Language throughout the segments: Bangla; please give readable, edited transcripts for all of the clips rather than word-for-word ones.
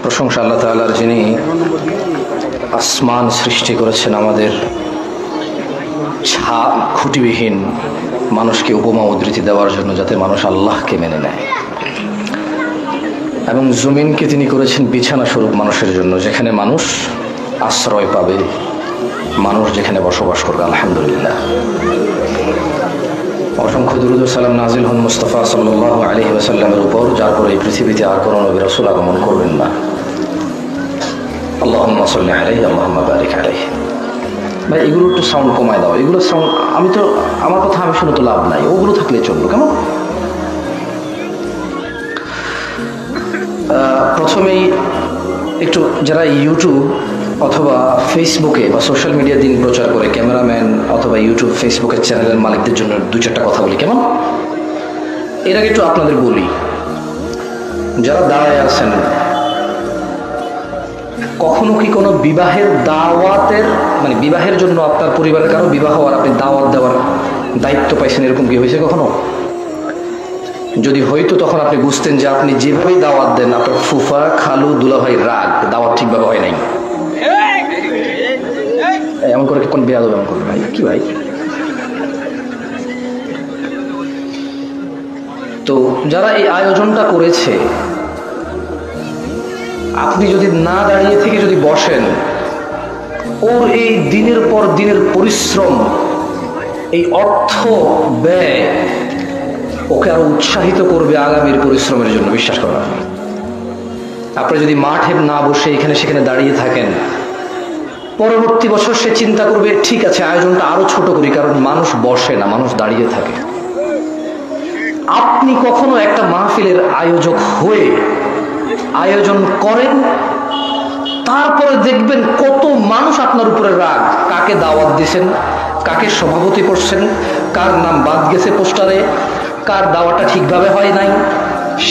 প্রশংসা আল্লাহ তাআলার, যিনি আসমান সৃষ্টি করেছেন আমাদের খুঁটিবিহীন মানুষকে উপমা উদ্ধৃতি দেওয়ার জন্য, যাতে মানুষ আল্লাহকে মেনে নেয়, এবং জমিনকে তিনি করেছেন বিছানা স্বরূপ মানুষের জন্য, যেখানে মানুষ আশ্রয় পাবে, মানুষ যেখানে বসবাস করবে। আলহামদুলিল্লাহ, অসংখ্য দুরূদ ও সালাম নাজিল হন মুস্তাফা সাল্লাল্লাহু আলাইহি ওয়াসাল্লামের উপর, যার পর এই পৃথিবীতে আর কোনো নবী রাসূল আগমন করবেন না। আল্লাহুম্মা সাল্লি আলাইহি আল্লাহুম্মা বারিক আলাইহি। ভাই, এগুলো একটু সাউন্ড কমায় দাও। এগুলো সাউন্ড, আমার কথা আমি শুনে তো লাভ নাই, ওগুলো থাকলে চললো। কেমন? প্রথমেই একটু যারা ইউটিউব অথবা ফেসবুকে বা সোশ্যাল মিডিয়া দিন প্রচার করে, ক্যামেরাম্যান অথবা ইউটিউব ফেসবুকের চ্যানেলের মালিকদের জন্য দুই চারটা কথা বলি। কেমন? এর আগে একটু আপনাদের বলি, যারা দাঁড়ায় আছেন, কখনো কি কোনো বিবাহের দাওয়াতের, মানে বিবাহের জন্য আপনার পরিবারের কারো বিবাহ আর আপনি দাওয়াত দেওয়ার দায়িত্ব পাইছেন, এরকম কি হয়েছে কখনো? যদি হয়তো তখন আপনি বুঝতেন যে আপনি যেভাবেই দাওয়াত দেন, আপনার ফুফা, খালু, দুলাভাই রাগ, দাওয়াত ঠিকভাবে হয় নাই। এমন করে কোন বেয়াদব এমন করবে? ভাই কি ভাই? তো যারা এই আয়োজনটা করেছে, আপনি যদি না দাঁড়িয়ে থেকে যদি বসেন, ওর এই দিনের পর দিনের পরিশ্রম, এই অর্থ ব্যয় ওকে আরো উৎসাহিত করবে আগামীর পরিশ্রমের জন্য। বিশ্বাস করেন, আপনি যদি মাঠে না বসে এখানে সেখানে দাঁড়িয়ে থাকেন, পরবর্তী বছর সে চিন্তা করবে, ঠিক আছে আয়োজনটা আরো ছোট করি, কারণ মানুষ বসে না, মানুষ দাঁড়িয়ে থাকে। আপনি কখনো একটা মাহফিলের আয়োজক হয়ে আয়োজন করেন, তারপরে দেখবেন কত মানুষ আপনার উপরে রাগ, কাকে দাওয়াত দিয়েছেন, কাকে সভাপতি করছেন, কার নাম বাদ গেছে পোস্টারে, কার দাওয়াটা ঠিকভাবে হয় নাই।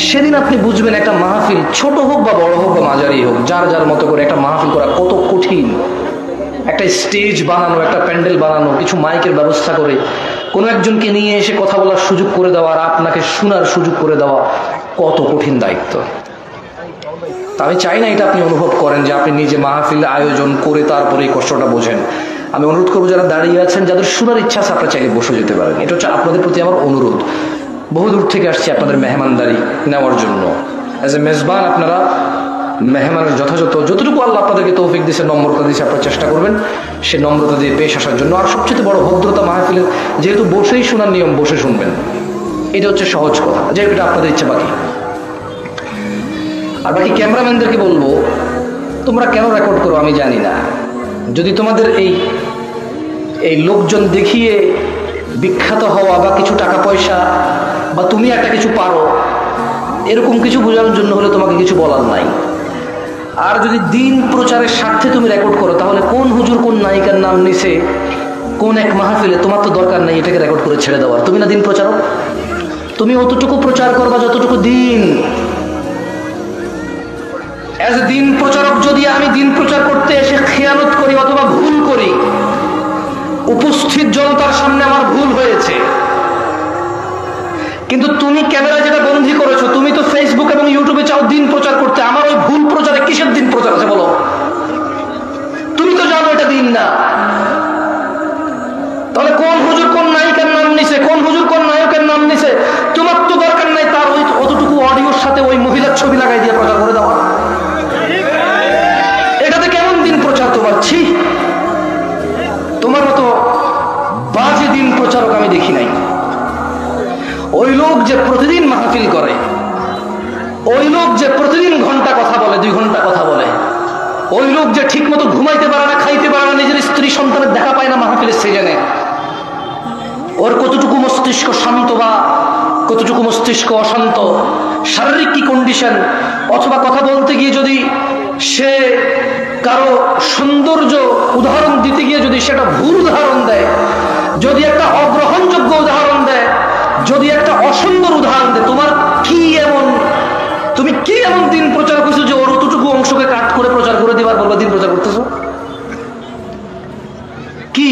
সেদিন আপনি বুঝবেন একটা মাহফিল, ছোট হোক বা বড় হোক বা মাঝারি হোক, যার যার মতো করে একটা মাহফিল করা কত কঠিন। একটা স্টেজ বানানো, একটা প্যান্ডেল বানানো, কিছু মাইকের ব্যবস্থা করে কোনো একজনকে নিয়ে এসে কথা বলার সুযোগ করে দেওয়া আর আপনাকে শোনার সুযোগ করে দেওয়া কত কঠিন দায়িত্ব। আমি চাই না এটা আপনি অনুভব করেন যে আপনি নিজে মাহফিল আয়োজন করে তারপরে এই কষ্টটা বোঝেন। আমি অনুরোধ করবো, যারা দাঁড়িয়ে আছেন, যাদের শোনার ইচ্ছা আছে, আপনারা চাইলে বসে যেতে পারেন। এটা হচ্ছে আপনাদের প্রতি আমার অনুরোধ। বহু দূর থেকে আসছি আপনাদের মেহমানদারি নেওয়ার জন্য। অ্যাজ এ মেজবান আপনারা মেহমানের যতটুকু আল্লাহ আপনাদেরকে তৌফিক দিয়েছে, নম্রতা দিয়েছে, আপনারা চেষ্টা করবেন সে নম্রতা দিয়ে পেশ আসার জন্য। আর সবচেয়ে বড় ভদ্রতা মাহফিলের, যেহেতু বসেই শোনার নিয়ম, বসে শুনবেন, এটা হচ্ছে সহজ কথা। যে এটা আপনাদের ইচ্ছা। বাকি ক্যামেরাম্যানদেরকে বলবো, তোমরা কেন রেকর্ড করো আমি জানি না। যদি তোমাদের এই লোকজন দেখিয়ে বিখ্যাত হওয়া বা কিছু টাকা পয়সা বা তুমি একটা কিছু পারো, এরকম কিছু বোঝানোর জন্য হলে তোমাকে কিছু বলার নাই। আর যদি দিন প্রচারের স্বার্থে তুমি রেকর্ড করো, তাহলে কোন হুজুর কোন নায়িকার নাম নিছে কোন এক মাহফিলে, তোমার তো দরকার নাই এটাকে রেকর্ড করে ছেড়ে দেওয়ার। তুমি না দিন প্রচারক, তুমি অতটুকু প্রচার করবা যতটুকু দিন। এজ এ দিন প্রচারক, যদি আমি দিন প্রচার করতে এসে খেয়ানত করি অথবা ভুল করি, উপস্থিত জনতার সামনে আমার ভুল হয়েছে, কিন্তু তুমি ক্যামেরা যেটা বন্দী করেছো, তুমি তো ফেসবুক এবং ইউটিউবে চাও দিন প্রচার করতে, আমার ওই ভুল প্রচারে কিসের দিন প্রচার আছে বলো? তুমি তো জানো এটা দিন না। তাহলে কোন হুজুর কোন নায়িকার নাম নিছে, কোন হুজুর কোন নায়কের নাম নিছে, তোমার তো দরকার নাই তার ওই অতটুকু অডিওর সাথে ওই মহিলার ছবি লাগাই দিয়ে প্রচার করে দেওয়া। এটাতে কেমন দিন প্রচার তোমার? ছি, তোমার মতো বাজে দিন প্রচারক আমি দেখি নাই। ওই লোক যে প্রতিদিন মাহফিল করে, ওই লোক যে প্রতিদিন ঘন্টা কথা বলে, 2 ঘন্টা কথা বলে, ওই লোক যে ঠিক মতো ঘুমাইতে পারে না, খাইতে পারে না, নিজের স্ত্রী সন্তানের দেখা পায় না মাহফিলের সিজনে, ওর কতটুকু মস্তিষ্ক শান্ত বা কতটুকু মস্তিষ্ক অশান্ত, শারীরিক কি কন্ডিশন, অথবা কথা বলতে গিয়ে যদি সে কারো সৌন্দর্য উদাহরণ দিতে গিয়ে যদি সেটা ভুল উদাহরণ দেয়, যদি একটা অগ্রহণযোগ্য উদাহরণ দেয়, যদি একটা অসুন্দর উদাহরণ দেয়, তোমার কি এমন, তুমি কি এমন দিন প্রচার করছো যে ওর অতটুকু অংশকে কাট করে প্রচার করে দিবার বলবা দিন প্রচার করতেছো? কি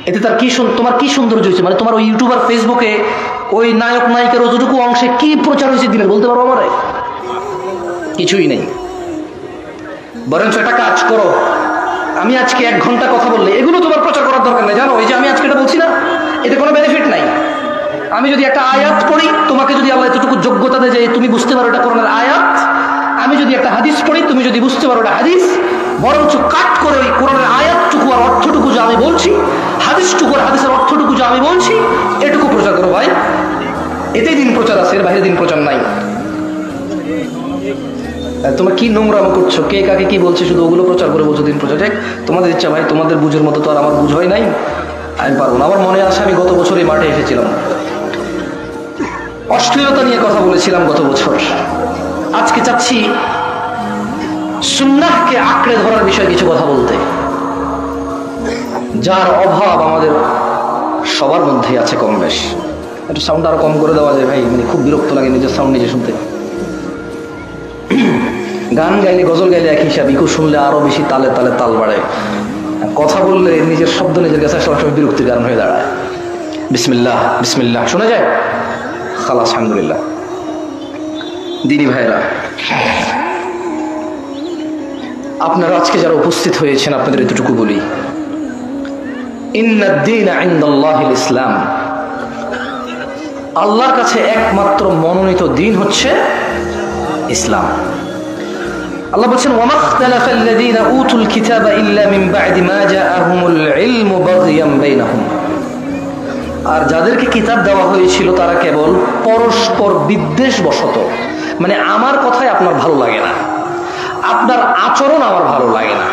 এতে তার কি, তোমার কি সৌন্দর্য হয়েছে? মানে তোমার ওই ইউটিউবার ফেসবুকে ওই নায়ক নায়িকার অতটুকু অংশে কি প্রচার হয়েছে দিনের, বলতে পারবো? আমার কিছুই নেই। বরঞ্চ একটা কাজ করো, আমি আজকে 1 ঘন্টা কথা বললে এগুলো তোমার প্রচার করার দরকার নেই। জানো, এই যে আমি আজকে এটা বলছি না, এতে কোনো বেনিফিট নাই। আমি যদি একটা আয়াত পড়ি, তোমাকে যদি আল্লাহ এতটুকু যোগ্যতা দেয় যে তুমি বুঝতে পারো এটা কোরআনের আয়াত, আমি যদি একটা হাদিস পড়ি, তুমি যদি বুঝতে পারো এটা হাদিস, বরঞ্চ কাট করে ওই কোরআনের আয়াতটুকু আর অর্থটুকু যা আমি বলছি, হাদিসটুকু আর হাদিসের অর্থটুকু যা আমি বলছি, এটুকু প্রচার করো ভাই। এতেই দিন প্রচার আছে, এর বাইরে দিন প্রচার নাই। তোমরা কি নোংরামো করছো, কে কাকে কি বলছে, শুধু ওগুলো প্রচার করে বলছো দিন প্রচার। ঠিক তোমাদের ইচ্ছা ভাই, তোমাদের বুঝের মতো তো আর আমার বুঝ হয় নাই, আমি পারবো না। আমার মনে আছে আমি গত বছর এই মাঠে এসেছিলাম, অশ্লীলতা নিয়ে কথা বলেছিলাম গত বছর। আজকে চাচ্ছি সুন্নাহকে আঁকড়ে ধরার বিষয়ে কিছু কথা বলতে, যার অভাব আমাদের সবার মধ্যেই আছে কম বেশ। একটু সাউন্ড আরো কম করে দেওয়া যায় ভাই, মানে খুব বিরক্ত লাগে নিজের সাউন্ড নিজে শুনতে। গান গাইলে, গজল গাইলে এক হিসাব, ইকো শুনলে আরো বেশি তালে তালে তাল বাড়ে। কথা বললে নিজের শব্দ নিজের কাছে সবসময় বিরক্তির কারণ হয়ে দাঁড়ায়। বিসমিল্লাহ বিসমিল্লাহ শোনা যায়, খালাস আলহামদুলিল্লাহ। দিনী ভাইরা, আপনারা আজকে যারা উপস্থিত হয়েছেন, আপনাদের এতটুকু বলি, ইন্নাদ-দীনা ইনদাল্লাহিল ইসলাম, আল্লাহর কাছে একমাত্র মনোনীত দিন হচ্ছে ইসলাম। আল্লাহ বলছেন, ওয়া মাখতালাফাল্লাযীনা উতুল কিতাবা ইল্লা মিন বা'দি মা জাআহুমুল ইলমু বাগিয়াম বাইনাহুম, আর যাদেরকে কিতাব দেওয়া হয়েছিল তারা কেবল পরস্পর বিদ্বেষবশত, মানে আমার কথাই আপনার ভালো লাগে না, আপনার আচরণ আমার ভালো লাগে না,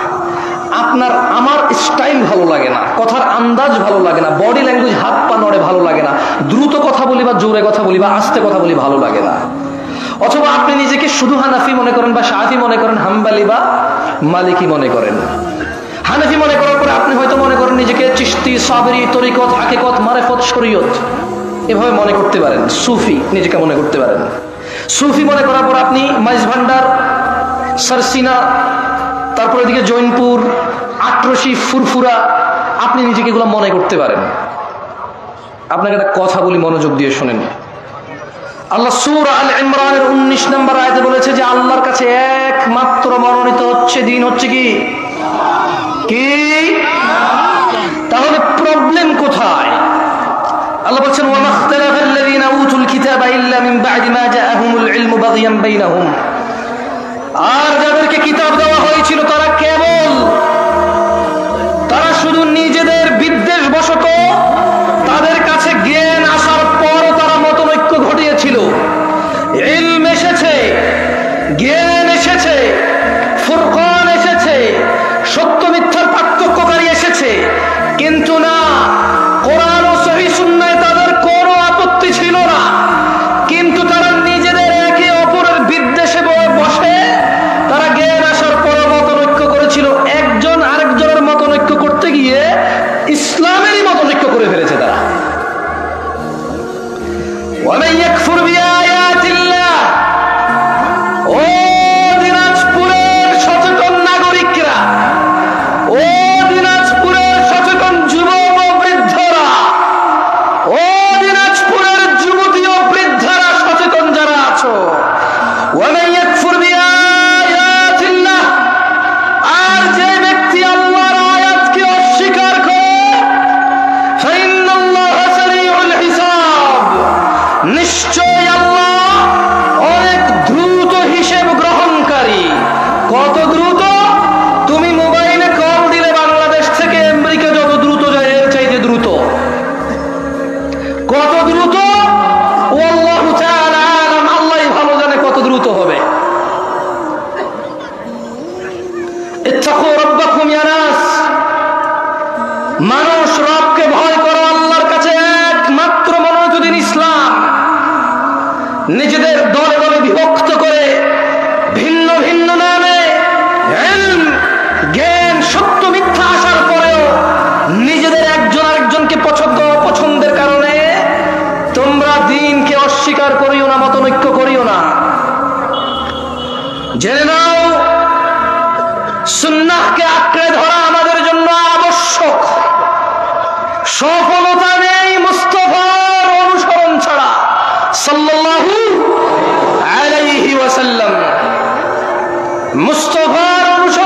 আপনার আমার স্টাইল ভালো লাগে না, কথার আন্দাজ ভালো লাগে না, বডি ল্যাঙ্গুয়েজ হাত পা নড়ে ভালো লাগে না, দ্রুত কথা বলি বা জোরে কথা বলি বা আস্তে কথা বলি ভালো লাগে না। অথবা আপনি নিজেকে শুধু হানাফি মনে করেন বা শাফি মনে করেন, হাম্বালি বা মালিকি মনে করেন। হানাফি মনে করার পরে আপনি হয়তো মনে করেন নিজেকে চিশতি, সাবরি, তরিকত, হাকিকত, মারেফত, শরীয়ত এভাবে মনে করতে পারেন। সুফি নিজেকে মনে করতে পারেন। সুফি মনে করার পর আপনি মাইজ ভান্ডার, সারসিনা, তারপর এদিকে জৈনপুর, আটরশি, ফুরফুরা, আপনি নিজেকে এগুলো মনে করতে পারেন। আপনাকে একটা কথা বলি, মনোযোগ দিয়ে শোনেন। আল্লাহ সূরা আল ইমরানের 19 নম্বর আয়াতে বলেছে যে আল্লাহর কাছে একমাত্র মনোনীত হচ্ছে দিন হচ্ছে কি? তাহলে প্রবলেম কোথায়? আল্লাহ বলছেন, ওয়া মাখতালাফাল্লাযীনা উতুল কিতাবা ইল্লা মিন বা'দি মা জাআহুমুল ইলমু বাগিয়াম বাইনাহুম, আর যাদেরকে কিতাব দেওয়া হয়েছিল তারা শুধু নিজেদের বিদ্বেষবশত, তাদের কাছে জ্ঞান আসার পরও তারা মতনৈক্য ঘটিয়েছিল। ইলম এসেছে, জ্ঞান এসেছে, ফুরকান এসেছে, সত্য মিথ্যার পার্থক্যকারী এসেছে, কিন্তু না, কোরআন ও সহিহ সুন্নাহয় তাদের কোনো আপত্তি ছিল না, কিন্তু তারা নিজেদের একে অপরের বিদ্বেষে বসে তারা জ্ঞান আসার পর মতনৈক্য করেছিল। একজন আরেকজনের মতনৈক্য করতে গিয়ে ইসলামেরই মতনৈক্য করে ফেলেছে তারা। ওয়ামান ইয়াকফুর বিআয়াতিল্লাহ, ও দিনাজপুরের সচেতন নাগরিকরা, ও দিনাজপুরের সচেতন যুবক ও বৃদ্ধরা, ও দিনাজপুরের যুবতী ও বৃদ্ধরা, সচেতন যারা আছো, ওয়ামান ইয়াকফুর বিআয়াতিল্লাহ, আর যে ব্যক্তি আল্লাহর আয়াতকে অস্বীকার করে, ফাইন্নাল্লাহা সারিউল হিসাব, নিশ্চয় আল্লাহ অনেক দ্রুত হিসেব গ্রহণকারী। কত দ্রুত? তুমি মোবাইলে কল দিলে বাংলাদেশ থেকে আমেরিকা যত দ্রুত যায় এর চাইতে দ্রুত। কত দ্রুত? আল্লাহু তাআলা আলাম, আল্লাহই ভালো জানে কত দ্রুত হবে। ইত্তাকু রাব্বাকুম ইয়া নাস, মানুষ রবকে ভয় করো। আল্লাহর কাছে একমাত্র মনোনীত দিন ইসলাম। নিজেদের দলে দলে বিভক্ত করে ভিন্ন ভিন্ন নামে ইলম, জ্ঞান, সত্য মিথ্যা আসার পরেও নিজেদের একজন আরেকজনকে পছন্দ অপছন্দের কারণে তোমরা দিনকে অস্বীকার করিও না, মতনৈক্য করিও না। জেনে নাও, সুন্নাহকে আঁকড়ে ধরা আমাদের জন্য আবশ্যক। সফলতা নেই মুস্তাফার অনুসরণ ছাড়া, সাল্লাল্লাহু আলাইহি ওয়াসাল্লাম। মুস্তাফার অনুসরণ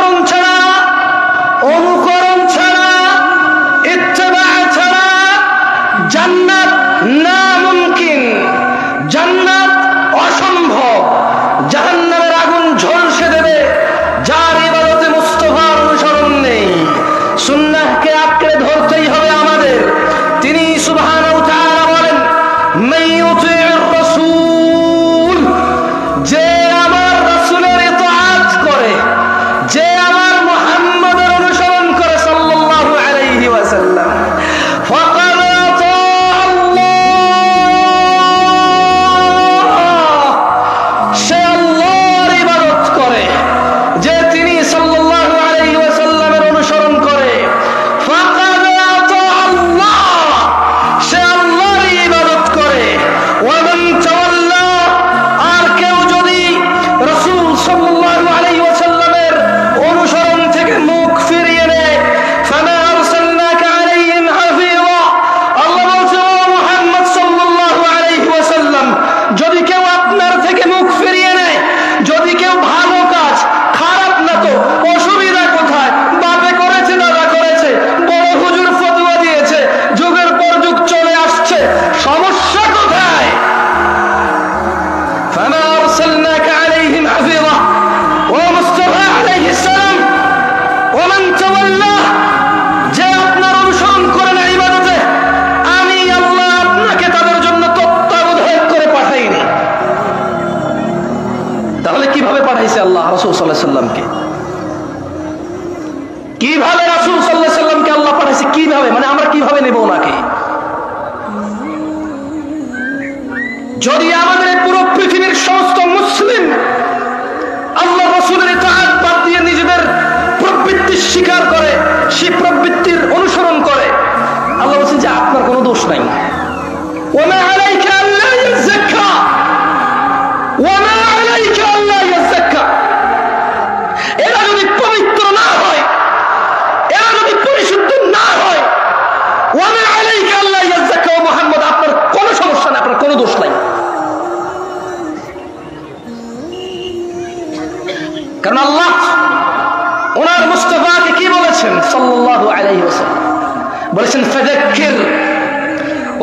যদিও ভালো কাজ, খারাপ না তো, অসুবিধা কোথায়? বাপে করেছে, দাদা করেছে, বড় হুজুর ফতোয়া দিয়েছে, যুগের পর যুগ চলে আসছে, সমস্যা কোথায়? ফামা আরসালনাকা আলাইহিম হাফিযা ওয়া মুস্তাফা আলাইহিস সালাম ওয়া মান তাওয়াল্লা, যে আপনার অনুসরণ করে না ইবাদতে, আমি আল্লাহ আপনাকে তাদের জন্য তত্ত্বাবধায়ক করে পাঠাইনি। তাহলে কিভাবে পাঠাইছে আল্লাহ রাসূল সাল্লাল্লাহু আলাইহি সাল্লামকে? কিভাবে রাসূল সাল্লাল্লাহু আলাইহি সাল্লামকে আল্লাহ পাঠাইছে? কিভাবে, মানে আমরা কিভাবে নেব ওনাকে? যদি আমাদের পুরো পৃথিবীর সমস্ত মুসলিম আল্লাহ রাসূলের ইতাআত বাদ দিয়ে নিজেদের প্রবৃত্তি স্বীকার করে, সেই প্রবৃত্তির অনুসরণ করে, আল্লাহ বলছেন যে আপনার কোনো দোষ নাই। ওয়া মা আলাইকা আল্লা ইয়াযাক্কা, ওয়া মা আলাইকা আল্লা ইয়াযাক্কা। এরা যদি পবিত্র না হয়, এরা যদি পরিশুদ্ধ না হয়, ওয়া মা আলাইকা আল্লা ইয়াযাক্কা, ও মুহাম্মদ আপনার কোনো সমস্যা নাই, আপনার কোনো দোষ নাই। কারণ আল্লাহ ওনার মুস্তাফাকে কি বলেছেন সাল্লাল্লাহু আলাইহি ওয়াসাল্লাম? বলেছেন ফাযাক্কির,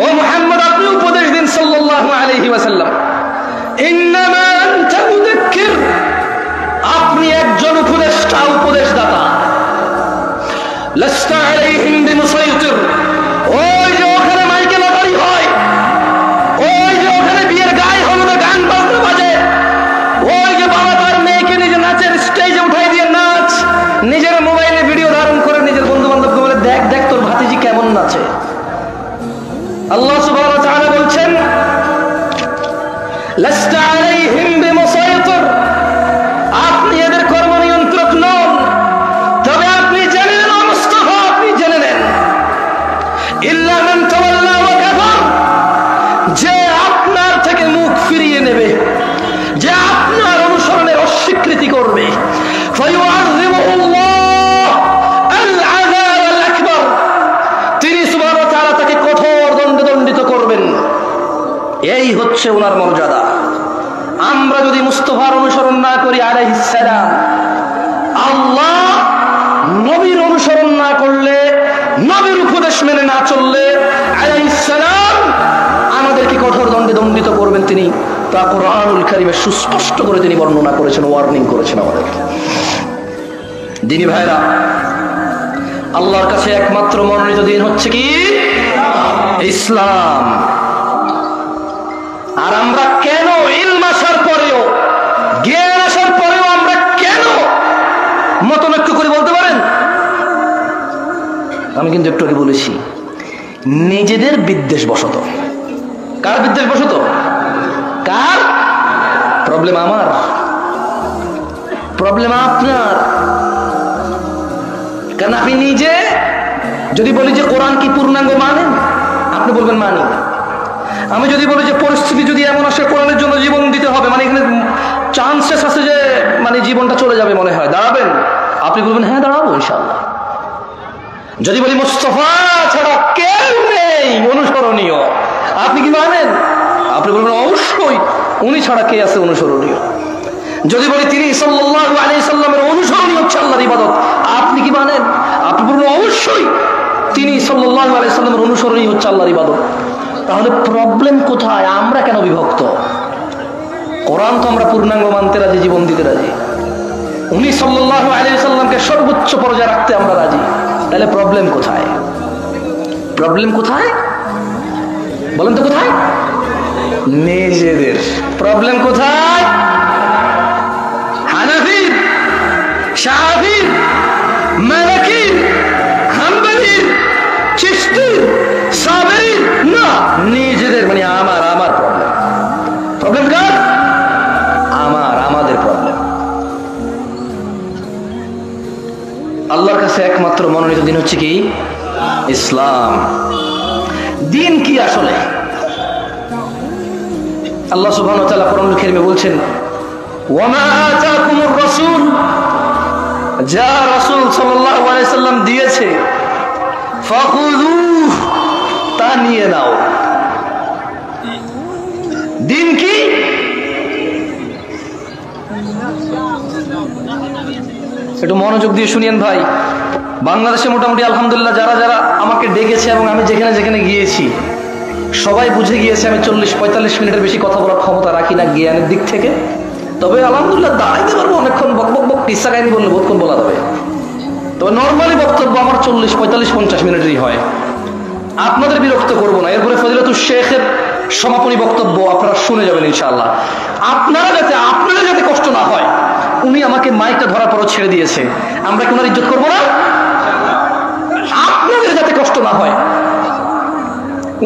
ও মুহাম্মদ আপনি উপদেশ দিন সাল্লাল্লাহু আলাইহি ওয়াসাল্লাম। ইন্নামা আনতা মুযাক্কির, আপনি একজন উপদেষ্টা, উপদেশদাতা। লাস্তা আলাইহিম বিমুসাইতির, ওই যে ওখানে মাইকে লটারি হয়, ওই যে ওখানে বিয়ের গায়ে হলুদে গান বাজনা বাজে, ওই যে বাবা তার মেয়েকে নিজে নাচের স্টেজে উঠাই দিয়ে নাচ, নিজের মোবাইলে ভিডিও ধারণ করে নিজের বন্ধু বান্ধবকে বলে দেখ দেখ তোর ভাতিজি কেমন নাচে। আল্লাহ সুবহানাহু ওয়া তাআলা বলছেন লাস্তা আলাইহিম বিমুসাইতির, আপনি এদের কর্ম নিয়ন্ত্রক নন। তবে আপনি জেনে নেন, মুস্তাফা আপনি জেনে নেন, ইল্লা মান তাওয়াল্লা ওয়া কাফার, যে আপনার থেকে মুখ ফিরিয়ে নেবে, যে আপনার অনুসরণের অস্বীকৃতি করবে, ফায়ুআযিবুহুল্লাহ আল-আযাব আল-আকবার, তিনি সুবহানাহু ওয়া তাআলা তাকে কঠোর দণ্ডে দণ্ডিত করবেন। এই হচ্ছে ওনার মর্যাদা। আমরা যদি মুস্তাফার অনুসরণ না করি আলাইহিস সালাম, আল্লাহ নবীর অনুসরণ না করলে, নবীর উপদেশ মেনে না চললে আলাইহিস সালাম আমাদেরকে কঠোর দণ্ডে দণ্ডিত করবেন তিনি। তা কোরআনুল কারীমে সুস্পষ্ট করে তিনি বর্ণনা করেছেন, ওয়ার্নিং করেছেন আমাদেরকে। দিনী ভাইরা, আল্লাহর কাছে একমাত্র মনোনীত দিন হচ্ছে কি? ইসলাম। আর আমরা কেন ইলম আসার পরেও, জ্ঞান আসার পরেও আমরা কেন মতনৈক্য করে বলতে পারেন? আমি কিন্তু একটু আগে বলেছি, নিজেদের বিদ্বেষ বশত। কার বিদ্বেষ বশত? কার? প্রবলেম আমার, প্রবলেম আপনার। কারণ আপনি নিজে যদি বলি যে কোরআন কি পূর্ণাঙ্গ মানেন, আপনি বলবেন মানি। আমি যদি বলি যে পরিস্থিতি যদি এমন আসে কোরআনের জন্য জীবন দিতে হবে, মানে এখানে চান্সেস আছে যে মানে জীবনটা চলে যাবে, মনে হয় দাঁড়াবেন, আপনি বলবেন হ্যাঁ দাঁড়াবো ইনশাআল্লাহ। যদি বলি মুস্তাফা ছাড়া কেউ নেই অনুসরণীয়, আপনি কি মানেন? আপনি বলবেন অবশ্যই, উনি ছাড়া কে আছে অনুসরণীয়। যদি বলি তিনি সাল্লাল্লাহু আলাইহি সাল্লামের অনুসরণীয় হচ্ছে আল্লাহর ইবাদত, আপনি কি মানেন? আপনি বলবেন অবশ্যই, তিনি সাল্লাল্লাহু আলাইহি সাল্লামের অনুসরণীয় হচ্ছে আল্লাহর ইবাদত। তাহলে প্রবলেম কোথায়? আমরা কেন বিভক্ত? কোরআন তো আমরা পূর্ণাঙ্গ মানতে রাজি, জীবন দিতে রাজি। উনি সাল্লাল্লাহু আলাইহি সাল্লামকে সর্বোচ্চ পর্যায়ে রাখতে আমরা রাজি। তাহলে প্রবলেম কোথায়? প্রবলেম কোথায় বলেন তো? কোথায়? নিজেদের। প্রবলেম কোথায়? হানাফির, শাফির, মালিকির, হাম্বলির, চিশতির, সাবেরির না, নিজেদের। মানে আমার প্রবলেম। প্রবলেম কার? আমাদের প্রবলেম। আল্লাহর কাছে একমাত্র মনোনীত দিন হচ্ছে কি? ইসলাম। দিন কি আসলে? আল্লাহ সুবহানাহু ওয়া তাআলা কোরআনুল কারীমে বলছেন, ওয়া মা আতাকুমুর রাসূল, যা রাসূল সাল্লাল্লাহু আলাইহি সাল্লাম দিয়েছে, ফাখুযুহু, তা নিয়ে নাও। দিন কি? একটু মনোযোগ দিয়ে শুনিয়েন ভাই। বাংলাদেশে মোটামুটি আলহামদুলিল্লাহ যারা যারা আমাকে ডেকেছে এবং আমি যেখানে যেখানে গিয়েছি সবাই বুঝে গিয়েছে আমি 40-45 মিনিটের বেশি কথা বলার ক্ষমতা রাখি না জ্ঞানের দিক থেকে। তবে আলহামদুলিল্লাহ দাঁড়াইতে পারবো অনেকক্ষণ, বক বক বক কিসা কাহিনী বললে বহুক্ষণ বলা যাবে। তবে নর্মালি বক্তব্য আমার 40-45-50 মিনিটেরই হয়। আপনাদের বিরক্ত করবো না। এরপরে ফজিলাতুল শেখের সমাপনী বক্তব্য আপনারা শুনে যাবেন ইনশাআল্লাহ। আপনারা যাতে কষ্ট না হয়, উনি আমাকে মাইকটা ধরার পরও ছেড়ে দিয়েছে, আমরা কি ওনার ইজ্জত করবো না? আপনাদের যাতে কষ্ট না হয়,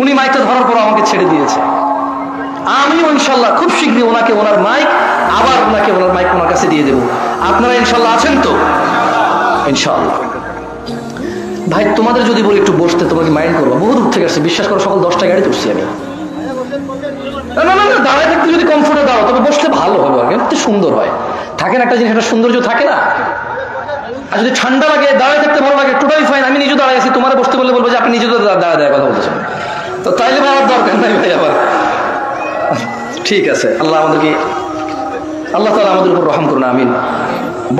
উনি মাইকটা ধরার পর আমাকে ছেড়ে দিয়েছে, আমিও ইনশাল্লাহ খুব শীঘ্রই ওনাকে ওনার মাইক ওনার কাছে দিয়ে দেবো। আপনারা ইনশাল্লাহ আছেন তো? ইনশাআল্লাহ। ভাই তোমাদের যদি বলি একটু বসতে, তোমরা কি মাইন্ড করবো? বহু দূর থেকে আসছে, বিশ্বাস করো, সকাল 10টায় গাড়ি তুলছি আমি। না দাঁড়ায় থাকতে যদি কমফোর্টে দাঁড়াও, তবে বসলে ভালো হবে, এত সুন্দর হয়। থাকে না একটা জিনিস, একটা সৌন্দর্য থাকে না। আর যদি ঠান্ডা লাগে, দাঁড়ায় থাকতে ভালো লাগে, টোটালি ফাইন। আমি নিজে দাঁড়ায় আছি, তোমার বসতে বললে বলবো যে আপনি নিজে দাঁড়ায় কথা বলতেছেন, তো তাইলে ভাই আমার দরকার নাই ভাই আবার। ঠিক আছে, আল্লাহ তাআলা আমাদের উপর রহম করুন, আমিন।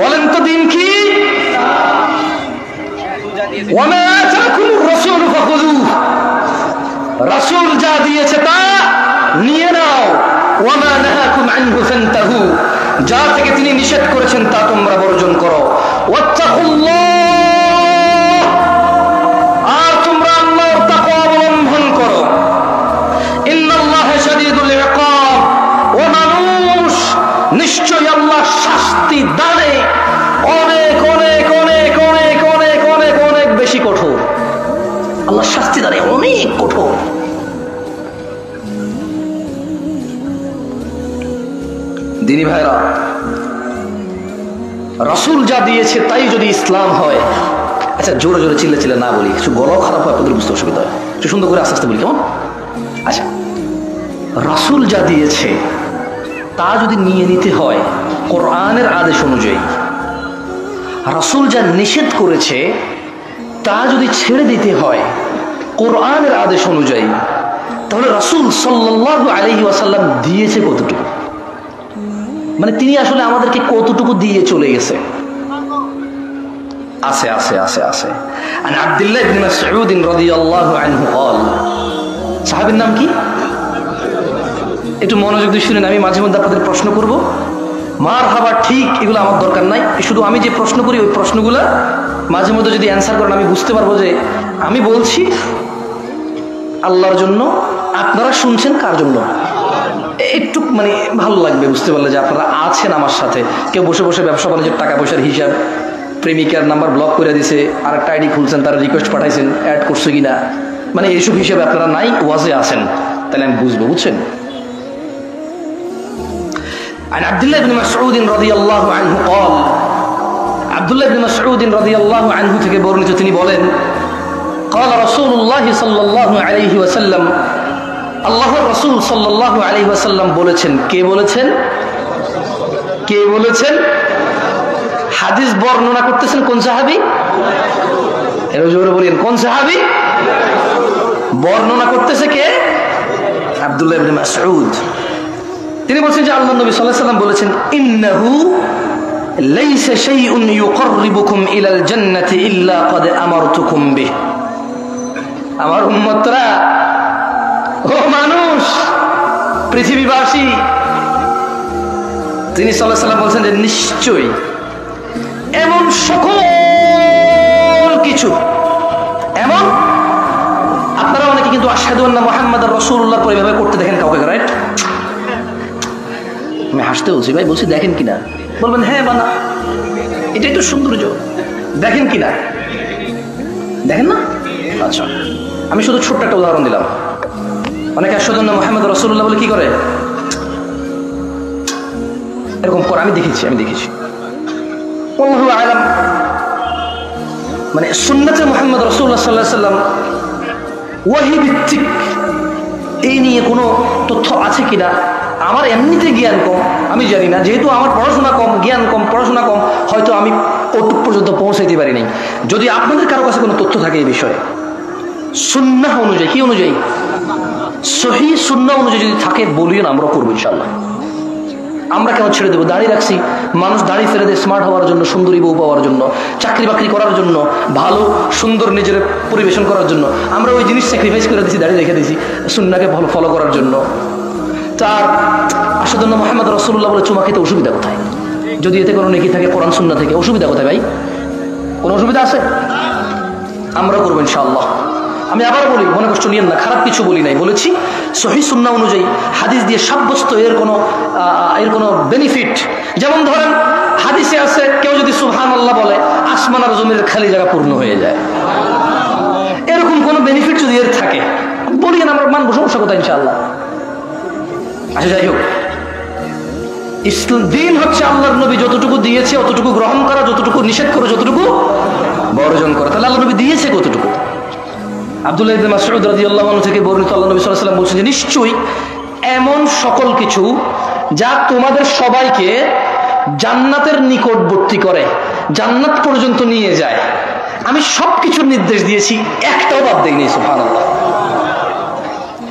বলেন তো দিন কি? রাসূল যা দিয়েছে তা নিয়ে নাও, ওয়ামা নাহাকুম আনহু ফান্তাহু, যা থেকে তিনি নিষেধ করেছেন তা তোমরা বর্জন করো। ওয়াত্তাকুল্লাহ, আর তোমরা আল্লাহর তাকওয়া অবলম্বন করো। ইন্নাল্লাহা শাদীদুল ইকাব, ও মানুষ, নিশ্চয়ই আল্লাহ শাস্তি দানে অনেক অনেক অনেক অনেক অনেক অনেক অনেক বেশি কঠোর। আল্লাহ শাস্তি দানে অনেক কঠোর। দিনী ভাইরা, রাসূল যা দিয়েছে তাই যদি ইসলাম হয়, আচ্ছা জোরে জোরে চিল্লে না বলি, কিছু গলাও খারাপ হয়, আপনাদের বুঝতে অসুবিধা হয়, একটু সুন্দর করে আস্তে আস্তে বলি, কেমন? আচ্ছা, রাসূল যা দিয়েছে তা যদি নিয়ে নিতে হয় কোরআনের আদেশ অনুযায়ী, রাসূল যা নিষেধ করেছে তা যদি ছেড়ে দিতে হয় কোরআনের আদেশ অনুযায়ী, তাহলে রাসূল সাল্লাল্লাহু আলাইহি ওয়াসাল্লাম দিয়েছে কতটুকু? মানে তিনি আসলে আমাদেরকে কতটুকু দিয়ে চলে গেছে? আছে আছে আছে আছে। আন আব্দুল্লাহ ইবনে মাসউদ রাদিয়াল্লাহু আনহু قال, সাহাবীর নাম কি? একটু মনোযোগ দিয়ে শুনেন, আমি মাঝে মধ্যে আপনাদের প্রশ্ন করব, মারহাবা ঠিক এগুলো আমার দরকার নাই, শুধু আমি যে প্রশ্ন করি ওই প্রশ্নগুলো মাঝে মধ্যে যদি অ্যান্সার করেন আমি বুঝতে পারবো যে আমি বলছি আল্লাহর জন্য, আপনারা শুনছেন কার জন্য। একটু মানে ভালো লাগবে বুঝতে পারলে যে আপনারা আছেন আমার সাথে। কেউ বসে বসে ব্যবসা বাণিজ্যের টাকা পয়সার হিসাব, প্রেমিকার নাম্বার ব্লক করে দিছে, আর একটা আইডি খুলছেন, তারা রিকোয়েস্ট পাঠাইছেন, অ্যাড করছে কিনা, মানে এইসব হিসাবে আপনারা নাই, ওয়াজে আছেন, তাহলে আমি বুঝবো, বুঝছেন? عن عبد الله بن مسعود رضي الله عنه قال, আব্দুল্লাহ ইবনে মাসউদ রাদিয়াল্লাহু আনহু থেকে বর্ণিত, তিনি বলেন, قال رسول الله صلى الله عليه وسلم, আল্লাহর রাসূল সাল্লাল্লাহু আলাইহি ওয়াসাল্লাম বলেছেন। কে বলেছেন? কে বলেছেন? হাদিস বর্ণনা করতেছেন কোন সাহাবী? এর জোরে বলেন, কোন সাহাবী? বর্ণনা করতেছে কে? আব্দুল্লাহ ইবনে মাসউদ। তিনি বলছেন যে আল্লাহর নবী সাল্লাল্লাহু আলাইহি ওয়াসাল্লাম বলেছেন, ইন্নাহু লাইসা শাইউন ইউকাররিবুকুম ইলাল জান্নাতি ইল্লা ক্বাদ আমারতুকুম বিহি। আমার উম্মতরা, ও মানুষ, পৃথিবীবাসী, তিনি সাল্লাল্লাহু আলাইহি ওয়াসাল্লাম বলছেন যে নিশ্চয়ই এমন সকল কিছু, এমন আপনারা অনেকে কিন্তু আশহাদু আন্না মুহাম্মাদার রাসূলুল্লাহ পরে ভাবে করতে দেখেন কাউকে, রাইট? আমি হাসতে বলছি ভাই, বলছি দেখেন কিনা, বলবেন হ্যাঁ বানা, এটাই তো সৌন্দর্য, দেখেন কিনা, দেখেন না? আচ্ছা, আমি শুধু ছোট্ট একটা উদাহরণ দিলাম। অনেকে আশহাদু আন্না মুহাম্মাদার রাসূলুল্লাহ বলে কি করে, এরকম করে, আমি দেখেছি আল্লাহু আ'লাম। মানে সুন্নাতে মুহাম্মদ রাসূলুল্লাহ সাল্লাল্লাহু আলাইহি ওয়াসাল্লাম ওয়াহী ভিত্তিক এই নিয়ে কোনো তথ্য আছে কিনা, আমার এমনিতে জ্ঞান কম, আমি জানি না, যেহেতু আমার পড়াশোনা কম, জ্ঞান কম, পড়াশোনা কম, হয়তো আমি ওটুক পর্যন্ত পৌঁছাইতে পারি নাই। যদি আপনাদের কারো কাছে কোনো তথ্য থাকে এই বিষয়ে, সুন্নাহ অনুযায়ী, কি অনুযায়ী? সহিহ সুন্নাহ অনুযায়ী যদি থাকে বলিও না, আমরা করবো ইনশাআল্লাহ। আমরা কেন ছেড়ে দেবো? দাড়ি রাখছি, মানুষ দাড়ি ফেলে দেয় স্মার্ট হওয়ার জন্য, সুন্দরী বউ পাওয়ার জন্য, চাকরি বাকরি করার জন্য, ভালো সুন্দর নিজের পরিবেশন করার জন্য। আমরা ওই জিনিস স্যাক্রিফাইস করে দিছি, দাড়ি রেখে দিছি সুন্নাহকে ফলো করার জন্য। তার আসাদুল্লাহ মোহাম্মদ রাসূলুল্লাহ বলে চুমা খেতে অসুবিধা কোথায়? যদি এতে কোনো নেকি থাকে কোরআন সুন্নাহ থেকে, অসুবিধা কোথায় ভাই? কোনো অসুবিধা আছে? আমরা করবো ইনশাআল্লাহ। আমি আবার বলি, মনে কষ্ট নিয়েন না, খারাপ কিছু বলি নাই, বলেছি সহিহ সুন্নাহ অনুযায়ী হাদিস দিয়ে সাব্যস্ত এর কোনো বেনিফিট। যেমন ধরেন হাদিসে আছে কেউ যদি সুবহানাল্লাহ বলে আসমান আর জমিনের খালি জায়গা পূর্ণ হয়ে যায়। এরকম কোনো বেনিফিট যদি এর থাকে বলিয়েন, আমরা মানবো, সমস্যা কোথায় ইনশাআল্লাহ। আচ্ছা যাই হোক, ইসলাম দিন হচ্ছে আল্লাহর নবী যতটুকু দিয়েছে অতটুকু গ্রহণ করা, যতটুকু নিষেধ করে যতটুকু বর্জন করা। তাহলে আল্লাহ নবী দিয়েছে কতটুকু? আব্দুল্লাহ ইবনে মাসউদ রাদিয়াল্লাহু আনহু থেকে বর্ণিত, আল্লাহ নবী সাল্লাল্লাহু আলাইহি ওয়াসাল্লাম বলছেন যে নিশ্চয়ই এমন সকল কিছু যা তোমাদের সবাইকে জান্নাতের নিকটবর্তী করে, জান্নাত পর্যন্ত নিয়ে যায়, আমি সবকিছুর নির্দেশ দিয়েছি, একটাও বাদ দেই নাই। সুবহানাল্লাহ।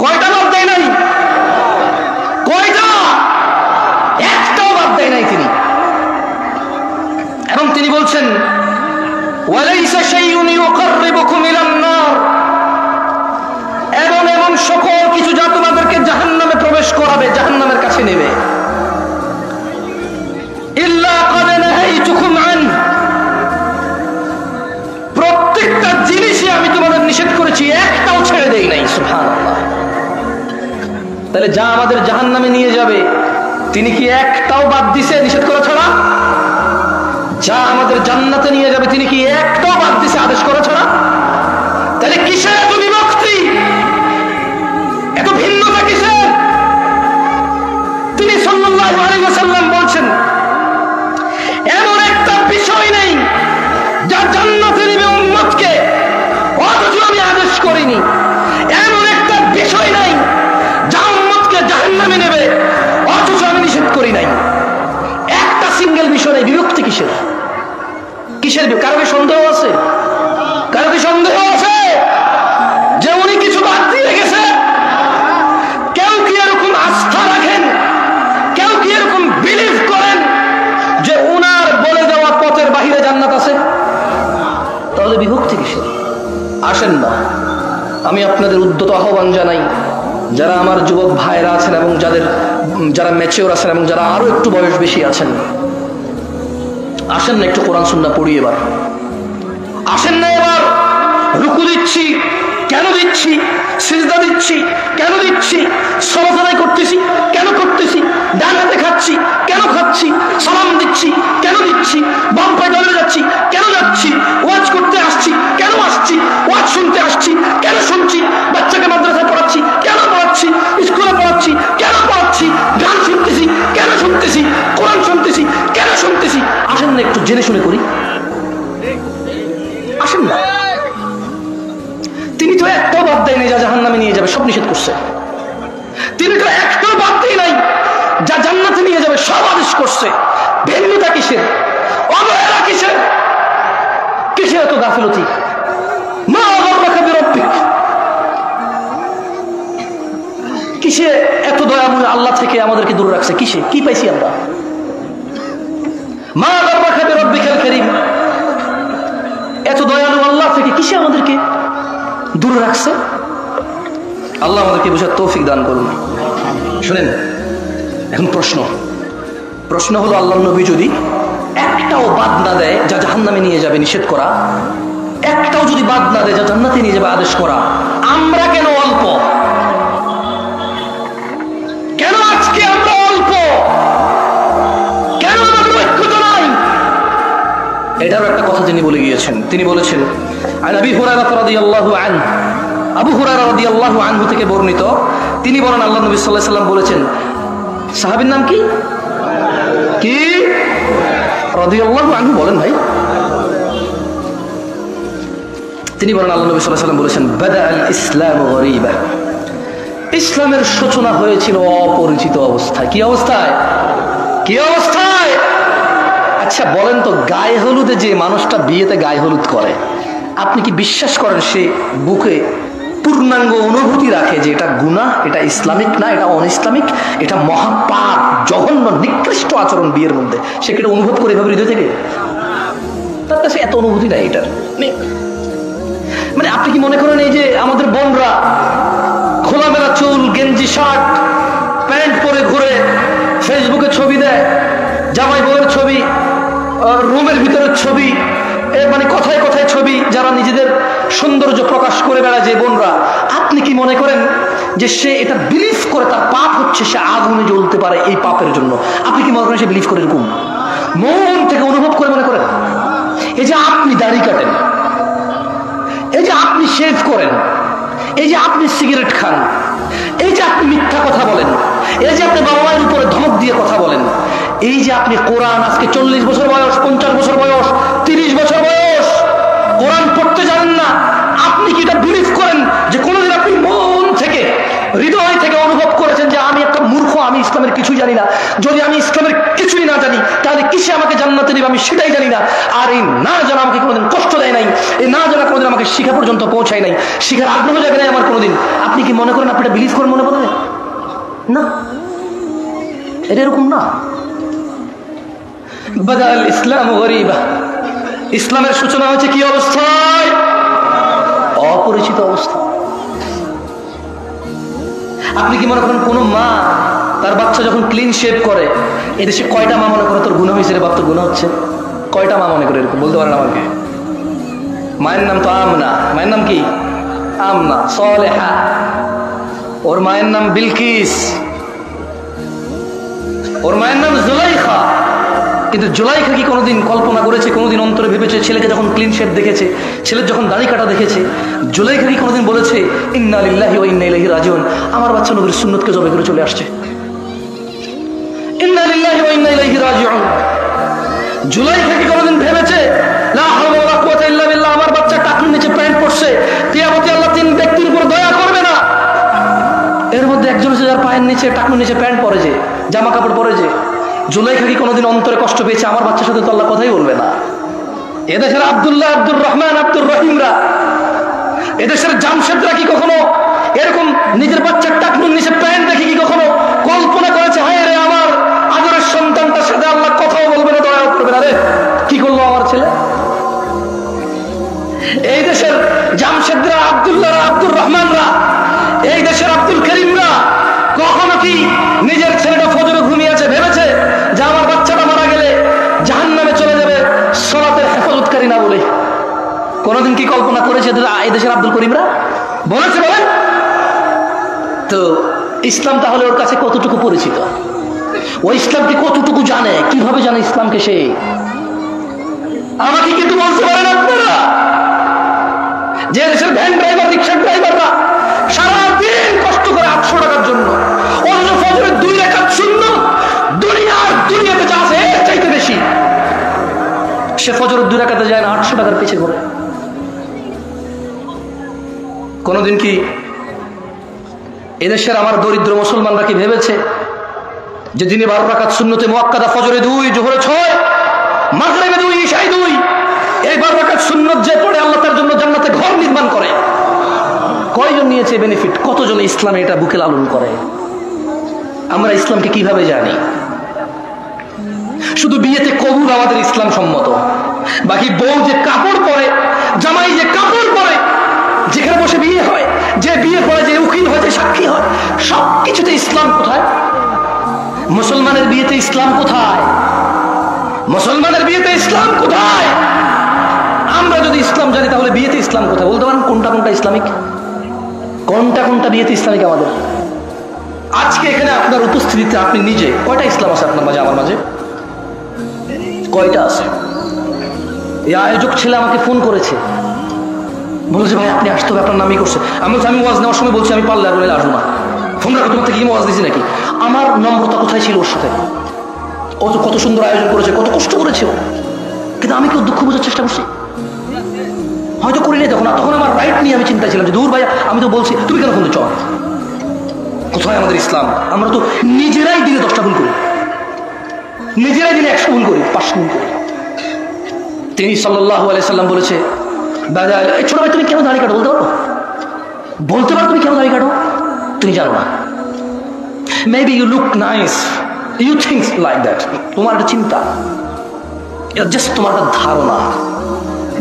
কয়টা বাদ দেয় নাই? কয়টা? একটাও বাদ দেয় নাই তিনি। এবং তিনি বলছেন ওয়ালাইসা শাইউন ইউকাররিবুকুম ইলান নার, এবং এমন সকল কিছু যা তোমাদেরকে জাহান্নামে প্রবেশ করাবে, জাহান্নামের কাছে নেবে, ইল্লা ক্বাদ নাহাইতুকুম আন, প্রত্যেকটা জিনিসই আমি তোমাদের নিষেধ করেছি, একটাও ছেড়ে দেই নাই। সুবহানাল্লাহ। তাহলে যা আমাদের জাহান্নামে নিয়ে যাবে তিনি কি একটাও বাদ দিছে নিষেধ করা ছাড়া? যা আমাদের জান্নাতে নিয়ে যাবে তিনি কি একটাও বাদ দিছে আদেশ করা ছাড়া? তাহলে কিসের এত বিভক্তি, এত ভিন্নতা কিসের? তিনি সাল্লাল্লাহু আলাইহি ওয়াসাল্লাম বলছেন এমন একটা বিষয় নেই যা জান্নাতে নিবে উম্মতকে অথচ আমি আদেশ করিনি, এমন একটা বিষয় নাই যা উম্মতকে জাহান্নামে নেবে অথচ আমি নিষেধ করি নাই। একটা সিঙ্গেল বিষয় নেই, বিভক্তি কিসের? কিসের? কারো কি সন্দেহ আছে? কারো কি সন্দেহ আছে যে উনি কিছু বাদ দিয়ে গেছে? কেউ কি এরকম আস্থা রাখেন, কেউ কি এরকম বিলিভ করেন যে উনার বলে দেওয়া পথের বাহিরে জান্নাত আছে? তাহলে বিভক্তি কিসের? আসেন না, আমি আপনাদের উদ্যত আহ্বান জানাই, যারা আমার যুবক ভাইরা আছেন এবং যারা ম্যাচিওর আছেন এবং যারা আরো একটু বয়স বেশি আছেন, আসেন না একটু কোরআন সুন্নাহ পড়ি এবার। আসেন না এবার রুকু দিচ্ছি কেন দিচ্ছি, সিজদা দিচ্ছি কেন দিচ্ছি, সালাত আদায় করতেছি কেন করতেছি, ডান হাতে খাচ্ছি কেন খাচ্ছি, সালাম দিচ্ছি কেন দিচ্ছি, বাম পায়ে ডলে যাচ্ছি কেন যাচ্ছি, ওয়াজ করতে আসছি কেন আসছি, ওয়াজ শুনতে আসছি কেন শুনছি, বাচ্চাকে মাদ্রাসায় পড়াচ্ছি কেন পড়াচ্ছি, স্কুলে পড়াচ্ছি কেন পড়াচ্ছি, গান শুনতেছি কেন শুনতেছি, কোরআন শুনতেছি কেন শুনতেছি। আসেন না একটু জেনে শুনে করি। আসেন না। তিনি তো একটাও বাদ দেয় নাই যা জাহান্নামে নিয়ে যাবে, সব নিষেধ করছে। তিনি তো একটাও বাদ দেয় নাই যা জান্নাতে নিয়ে যাবে, সব আদেশ করছে। ভিন্নতা কিসের? অবহেলা কিসের? কিসের এত গাফিলতি? মা গাররাকা বিরাব্বিক, কিসে এত দয়াময় আল্লাহ থেকে আমাদেরকে দূরে রাখছে? কিসে কি পাইছি আমরা? মা গাররাকা বিরাব্বিকাল কারীম, এত দয়ালু আল্লাহ থেকে কিসে আমাদেরকে দূরে রাখছে? আল্লাহ আমাদেরকে বোঝার তৌফিক দান করুন। শুনেন, এখন প্রশ্ন হলো, আল্লাহর নবী যদি একটাও বাদ না দেয় যা জাহান্নামে নিয়ে যাবে নিষেধ করা, একটাও যদি বাদ না দেয় যা জান্নাতে নিয়ে যাবে আদেশ করা, আমরা কেন অল্প? কেন আজকে আমরা অল্প? কেন আমাদের ঐক্যতা নাই? এটারও একটা কথা তিনি বলে গিয়েছেন। তিনি বলেছেন আন আবি হুরায়রা রাদিয়াল্লাহু আনহু, আবু হুরায়রা রাদিয়াল্লাহু আনহু থেকে বর্ণিত, তিনি বলেন আল্লাহ নবী সাল্লাল্লাহু আলাইহি ওয়াসাল্লাম বলেছেন, সাহাবীর নাম কি কি রাদিয়াল্লাহু আনহু বলেন ভাই? তিনি বলেন আল্লাহ নবী সাল্লাল্লাহু আলাইহি ওয়াসাল্লাম বলেছেন বাদাআল ইসলামু গরীবা, ইসলামের সূচনা হয়েছিল অপরিচিত অবস্থায়। কি অবস্থায়? কি অবস্থায়? আচ্ছা বলেন তো, গায়ে হলুদে যে মানুষটা বিয়েতে গায়ে হলুদ করে, আপনি কি বিশ্বাস করেন সে বুকে পূর্ণাঙ্গ অনুভূতি রাখে যে এটা গুনাহ, এটা ইসলামিক না, এটা অন ইসলামিক, এটা মহাপাপ, জঘন্য নিকৃষ্ট আচরণ বিয়ের মধ্যে, সে কি এটা অনুভব করে এভাবে হৃদয় থেকে? তার কাছে এত অনুভূতি নাই এটার। মানে আপনি কি মনে করেন এই যে আমাদের বোনরা খোলামেলা চুল, গেঞ্জি, শার্ট, প্যান্ট পরে ঘুরে, ফেসবুকে ছবি দেয়, জামাই বউয়ের ছবি, রুমের ভিতরের ছবি, মানে কথায় কথায় ছবি, যারা নিজেদের সৌন্দর্য প্রকাশ করে বেড়ায় যে বোনরা, আপনি কি মনে করেন যে সে এটা বিলিভ করে তার পাপ হচ্ছে, সে আগুনে জ্বলতে পারে এই পাপের জন্য? আপনি কি মনে করেন সে বিলিভ করে এরকম? মন থেকে অনুভব করে মনে করেন? এই যে আপনি দাড়ি কাটেন, এই যে আপনি শেভ করেন, এই যে আপনি সিগারেট খান, এই যে আপনি মিথ্যা কথা বলেন, এই যে আপনি বাবা মায়ের উপরে ধমক দিয়ে কথা বলেন, এই যে আপনি কোরআন আজকে 40 বছর বয়স, 50 বছর বয়স, 30 বছর বয়স, কোরআন পড়তে জানেন না, আপনি কি এটা বিলিভ করেন যে কোনোদিন আপনি মন থেকে, হৃদয় থেকে অনুভব করেছেন যে আমি একটা মূর্খ, আমি ইসলামের কিছুই জানি না? যদি আমি ইসলামের কিছুই না জানি তাহলে কিসে আমাকে জান্নাতে নেবে আমি সেটাই জানি না। আর এই না জানা আমাকে কোনোদিন কষ্ট দেয় নাই, এই না জানা কোনোদিন আমাকে শিখা পর্যন্ত পৌঁছায় নাই, শিখার আগ্রহ জাগে নাই আমার কোনোদিন। আপনি কি মনে করেন আপনি এটা বিলিভ করেন মনে বলেন? না, এটা এরকম না। বাদাল ইসলাম গরিবা, ইসলামের সূচনা হয়েছে কি অবস্থায়? অপরিচিত অবস্থা। আপনি কি মনে করেন কোন মা তার বাচ্চা যখন ক্লিন শেভ করে, এদেশে কয়টা মা মনে করে তোর গুনাহ হয়েছে রে বাপ, তোর গুনাহ হচ্ছে? কয়টা মা মনে করে এরকম? বলতে পারেন আমাকে? মায়ের নাম তো আমনা, মায়ের নাম কি? আমনা সলেহা, ওর মায়ের নাম বিলকিস, ওর মায়ের নাম জুলাইখা। কিন্তু জুলাইখা কি কোনোদিন কল্পনা করেছে, কোনোদিন অন্তরে ভেবেছে, ছেলেকে যখন ক্লিন শেভ দেখেছে, ছেলের যখন দাড়ি কাটা দেখেছে, জুলাইখা কি কোনোদিন বলেছে ইন্না লিল্লাহি ওয়া ইন্না ইলাইহি রাজিউন, আমার বাচ্চা নবীর সুন্নতকে জবে করে চলে আসছে? ইন্না লিল্লাহি ওয়া ইন্না ইলাইহি রাজিউন। জুলাইখা কি কোনোদিন ভেবেছে লা হাওলা ওয়ালা কুওয়াতা ইল্লা বিল্লাহ, আমার বাচ্চা টাকনুর নিচে প্যান্ট পরছে, কিয়ামতে আল্লাহ 3 ব্যক্তির উপর দয়া করবে না? এর মধ্যে একজন হচ্ছে যার পায়ের নিচে, টাকনুর নিচে প্যান্ট পরে, যে জামা কাপড় পরে, যে জুলাইখা কি কোনোদিন অন্তরে কষ্ট পেয়েছে আমার বাচ্চার সাথে তো আল্লাহ কথাই বলবে না? এদেশের আব্দুল্লাহ, আব্দুর রহমান, আব্দুর রহিমরা, এদেশের জামশেদরা কি কখনো এরকম নিজের বাচ্চার টাকনুর নিচে প্যান্ট দেখে কি কখনো কল্পনা করেছে হায় রে আমার আদরের সন্তানটার সাথে আল্লাহ কথাও বলবে না, দয়াও করবে না, রে কি করলো আমার ছেলে? এই দেশের জামশেদরা, আব্দুল্লাহরা, আব্দুর রহমানরা, এই দেশের আব্দুল করিমরা কখনো কি নিজের ছেলেটা ফজরে ঘুমিয়ে আছে ভেবেছে যে আমার বাচ্চাটা মারা গেলে জাহান্নামে চলে যাবে সালাতের হেফাজতকারী না বলে? কোনোদিন কি কল্পনা করেছে এই দেশের আব্দুল করিমরা? বলেছে? বলেন তো। ইসলাম তাহলে ওর কাছে কতটুকু পরিচিত? ওই ইসলামকে কতটুকু জানে? কিভাবে জানে ইসলামকে সে? আমাকে কিন্তু বলতে পারেন আপনারা যে দেশের ভ্যান ড্রাইভার, রিক্সা ড্রাইভাররা সারাদিন কষ্ট করে 800 টাকার জন্য, অন্য ফজরের 2 রাকাত সুন্নাত দুনিয়াতে যা আছে এর চাইতে বেশি, সে ফজরের 2 রাকাতে যায় না, 800 টাকার পিছে ঘুরে। কোনদিন কি এদেশের আমার দরিদ্র মুসলমানরা কি ভেবেছে যে দিনে 12 রাকাত সুন্নতে মুআক্কাদা, ফজরে 2, জোহরে 6, মাগরিবে 2, ইশায় 2, এই 12 রাকাত সুন্নত যে পড়ে আল্লাহ তার জন্য জান্নাতে ঘর নির্মাণ করে? কয়জন নিয়েছে বেনিফিট? কতজন ইসলামে এটা বুকে লালন করে? আমরা ইসলামকে কিভাবে জানি? শুধু বিয়েতে কবুল আমাদের ইসলাম সম্মত, বাকি বউ যে কাপড় পরে, জামাই যে কাপড় পরে, যেখানে বসে বিয়ে হয়, যে বিয়ে করে, যে উকিল হয়, যে সাক্ষী হয়, সবকিছুতে ইসলাম কোথায়? মুসলমানের বিয়েতে ইসলাম কোথায়? মুসলমানের বিয়েতে ইসলাম কোথায়? আমরা যদি ইসলাম জানি তাহলে বিয়েতে ইসলাম কোথায়? বলতে পারেন কোনটা কোনটা ইসলামিক, কোনটা কোনটা বিয়েতে ইসলামিক আমাদের? আজকে এখানে আপনার উপস্থিতিতে আপনি নিজে কয়টা ইসলাম আছে আপনার মাঝে, আমার মাঝে? কয়টা আছে? এই আয়োজক ছেলে আমাকে ফোন করেছে, বলেছে ভাই আপনি আসতে হবে, আপনার নামই করছে। আমি ওয়াজ নেওয়ার সময় বলছি আমি পারলে আর বলে আসবো না, ফোন রাখো, তোমার থেকে কি ওয়াজ দিয়েছি নাকি? আমার নম্রতা কোথায় ছিল ওর সাথে? ও তো কত সুন্দর আয়োজন করেছে, কত কষ্ট করেছে ও, কিন্তু আমি কেউ দুঃখ বোঝার চেষ্টা করছি? হয়তো করি নাই তখন। তখন আমার রাইট নিয়ে আমি চিন্তা ছিলাম যে দূর ভাই, আমি তো বলছি, তুমি কেন ফোন দিচ্ছ? কোথায় আমাদের ইসলাম? আমরা তো নিজেরাই দিনে 10টা ভুল করি, নিজেরাই দিনে 100 ভুল করি, 500 ভুল করি। তিনি সাল্লাল্লাহু আলাইহি সাল্লাম বলেছে, ছোট ভাই তুমি কেন দাড়ি কাটো বলতে পারো? বলতে পারো তুমি কেন দাড়ি কাটো? তুমি জানো না। Maybe you look nice, you think like that, তোমার একটা চিন্তা, জাস্ট তোমার একটা ধারণা।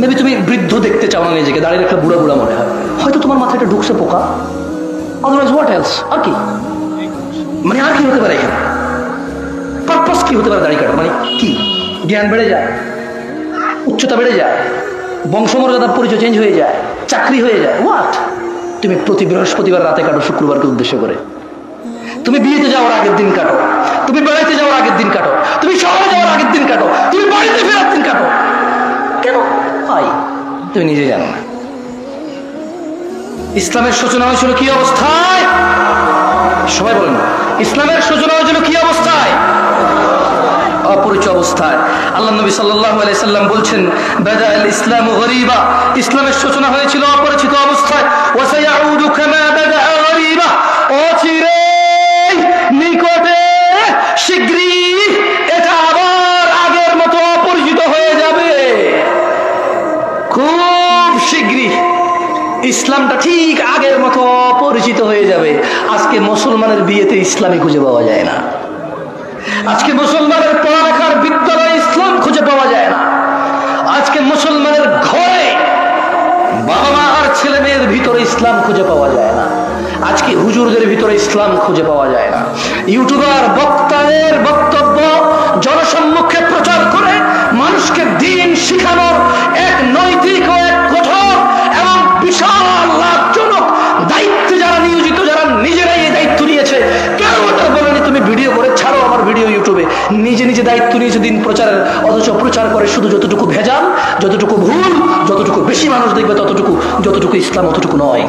মেবি তুমি বৃদ্ধ দেখতে চাও না নিজেকে, দাঁড়িয়ে একটা বুড়া বুড়া মনে হয়, হয়তো তোমার মাথায় একটা ঢুকছে পোকা। Otherwise what else? আর কি মানে, আর কি হতে পারে এখানে? পারপাস কি হতে পারে দাড়ি কাটার? মানে কি? জ্ঞান বেড়ে যায়, উচ্চতা বেড়ে যায়, বংশমর্যাদার পরিচয় চেঞ্জ হয়ে যায়, চাকরি হয়ে যায়, হোয়াট? তুমি প্রতি বৃহস্পতিবার রাতে কাটো, শুক্রবারকে উদ্দেশ্য করে। তুমি বিয়েতে যাওয়ার আগের দিন কাটো, তুমি বেড়াইতে যাওয়ার আগের দিন কাটো, তুমি শহরে যাওয়ার আগের দিন কাটো, তুমি বাড়িতে ফেরার দিন কাটো। কেন ভাই? তুমি নিজে জানো না। ইসলামের সূচনা হয়েছিল কি অবস্থায়? সবাই বলেন, ইসলামের সূচনা হয়েছিল কি অবস্থায়? অপরিচিত অবস্থায়। আল্লাহ নবী সাল্লাল্লাহু আলাইহি সাল্লাম বলছেন, বাদাআল ইসলামু গরীবা, ইসলামের সূচনা হয়েছিল অপরিচিত অবস্থায়। ওয়া সায়াউদু কামা বাদাআ গরীবা, অচিরে, নিকটে, শীঘ্রই এটা আবার আগের মতো অপরিচিত হয়ে যাবে। খুব শীঘ্রই ইসলামটা ঠিক আগের মতো অপরিচিত হয়ে যাবে। আজকে মুসলমানের বিয়েতে ইসলামই খুঁজে পাওয়া যায় না। আজকে মুসলমানের পড়ালেখার বিদ্যালয়ে ইসলাম খুঁজে পাওয়া যায় না। আজকে মুসলমানের ঘরে বাবা মা আর ছেলে মেয়ের ভিতরে ইসলাম খুঁজে পাওয়া যায় না। আজকে হুজুরদের ভিতরে ইসলাম খুঁজে পাওয়া যায় না। ইউটিউবার বক্তাদের বক্তব্য জনসম্মুখে প্রচার করে মানুষকে দিন শিখানোর এক নৈতিক ও এক কঠোর এবং বিশাল লাভজনক দায়িত্বে যারা নিয়োজিত, যারা নিজেরাই এই দায়িত্ব নিয়েছে, কেউ ওটা বলেনি তুমি ভিডিও করে ছাড়ো আমার ভিডিও ইউটিউবে। নিজে নিজে দায়িত্ব নিয়েছে দিন প্রচারের, অথচ প্রচার করে শুধু যতটুকু ভেজাল, যতটুকু ভুল, যতটুকু বেশি মানুষ দেখবে ততটুকু, যতটুকু ইসলাম অতটুকু নয়।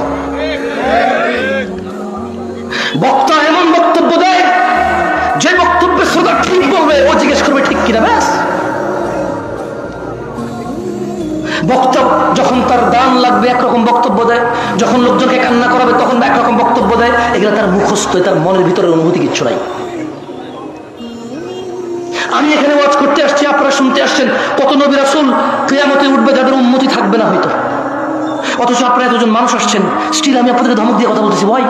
বক্তা এমন বক্তব্য দেয় যে বক্তব্যের শ্রোতা ঠিক বলবে, ও জিজ্ঞেস করবে ঠিক কিনা, ব্যাস। বক্তা যখন তার দান লাগবে একরকম বক্তব্য দেয়, যখন লোকজনকে কান্না করাবে তখন একরকম বক্তব্য দেয়। এগুলো তার মুখস্থ, তার মনের ভিতরে অনুভূতি কিচ্ছু নাই। আমি এখানে ওয়াজ করতে আসছি, আপনারা শুনতে আসছেন। কত নবী রাসূল কিয়ামতে উঠবে যাদের উম্মতি থাকবে না হয়তো, অথচ আপনারা এতজন মানুষ আসছেন, স্টিল আমি আপনাদেরকে ধমক দিয়ে কথা বলতেছি। ভাই,